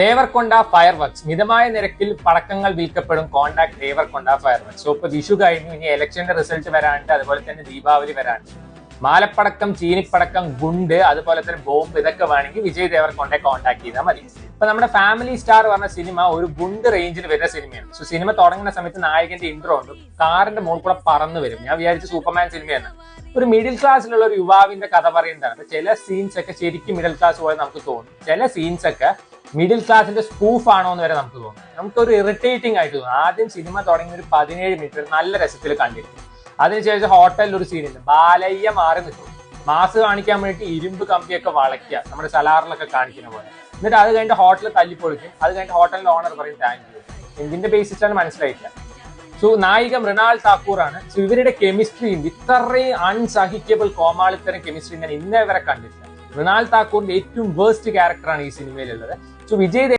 തേവർക്കൊണ്ട fire works മിതമായ നിരക്കിൽ പടക്കങ്ങൾ വിൽക്കപ്പെടും കോണ്ടാക്ട് തേവർക്കൊണ്ട ഫയർ വർക്സ്. സോ ഇപ്പൊ വിഷു കഴിഞ്ഞു, ഇനി ഇലക്ഷന്റെ റിസൾട്ട് വരാനുണ്ട്, അതുപോലെ തന്നെ ദീപാവലി വരാനുണ്ട്. മാലപ്പടക്കം, ചീനിപ്പടക്കം, ഗുണ്ട്, അതുപോലെ തന്നെ ബോംബ്, ഇതൊക്കെ വേണമെങ്കിൽ വിജയ് ദേവർകൊണ്ടയെ കോൺടാക്ട് ചെയ്താൽ മതി. ഇപ്പൊ നമ്മുടെ ഫാമിലി സ്റ്റാർ പറഞ്ഞ സിനിമ ഒരു ഗുണ്ട് റേഞ്ചിൽ വരുന്ന സിനിമയാണ്. സോ സിനിമ തുടങ്ങുന്ന സമയത്ത് നായകന്റെ ഇൻട്രോ ഉണ്ട്, കാറിന്റെ മുകളിൽ കൂടെ പറന്നു വരും. ഞാൻ വിചാരിച്ച സൂപ്പർമാൻ സിനിമയാണ്. ഒരു മിഡിൽ ക്ലാസ്സിലുള്ള ഒരു യുവാവിന്റെ കഥ പറയുന്നതാണ്. അപ്പൊ ചില സീൻസ് ഒക്കെ ശരിക്കും മിഡിൽ ക്ലാസ് പോലെ നമുക്ക് തോന്നും, ചില സീൻസ് ഒക്കെ മിഡിൽ ക്ലാസിന്റെ സ്പൂഫ് ആണോ എന്ന് വരെ നമുക്ക് തോന്നും. നമുക്കൊരു ഇറിറ്റേറ്റിംഗ് ആയിട്ട് തോന്നും. ആദ്യം സിനിമ തുടങ്ങി ഒരു 17 മിനിറ്റ് നല്ല രസത്തിൽ കണ്ടിരിക്കും. അതിനുശേഷം ഹോട്ടലിൽ ഒരു സീനുണ്ട്, ബാലയ്യ മാറി നിൽക്കും, മാസ് കാണിക്കാൻ വേണ്ടിയിട്ട് ഇരുമ്പ് കമ്പിയൊക്കെ വളയ്ക്കുക, നമ്മുടെ സലാറിലൊക്കെ കാണിക്കുന്ന പോലെ. എന്നിട്ട് അത് കഴിഞ്ഞിട്ട് ഹോട്ടലിൽ തല്ലിപ്പൊളിക്കും. അത് കഴിഞ്ഞിട്ട് ഹോട്ടലിന്റെ ഓണർ പറയും താങ്ക് യു. എന്തിന്റെ ബേസിസാണ് മനസ്സിലായിട്ടില്ല. സോ നായിക മൃണാൾ താക്കൂർ ആണ്. സോ ഇവരുടെ കെമിസ്ട്രി ഇത്രയും അൺസഹിക്കബിൾ കോമാളിത്തരം കെമിസ്ട്രി ഞാൻ ഇന്നേ വരെ കണ്ടിട്ടില്ല. മൃണാൾ താക്കൂറിന്റെ ഏറ്റവും വേസ്റ്റ് ക്യാരക്ടറാണ് ഈ സിനിമയിലുള്ളത്. സോ വിജയ്